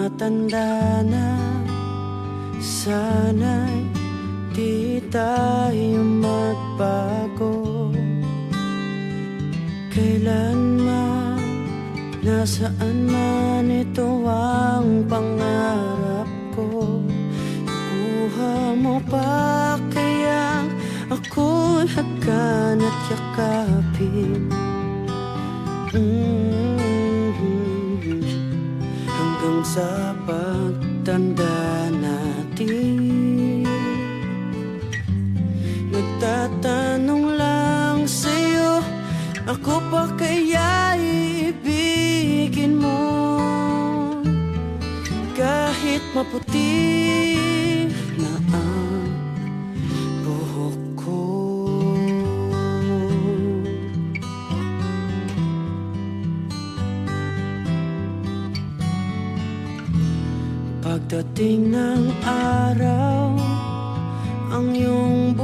tumatanda na, sana'y di tayo magbago. Kailanman, nasaan man, ito ang pangarap ko. Kuha mo pa kaya ako'y hagan at yakapin, hanggang sa pagtanda natin. Nagtatanong lang sa'yo, ako pa kaya iibigin mo? Kahit maputi na ang buhok ko. Pagdating ng araw, ang iyong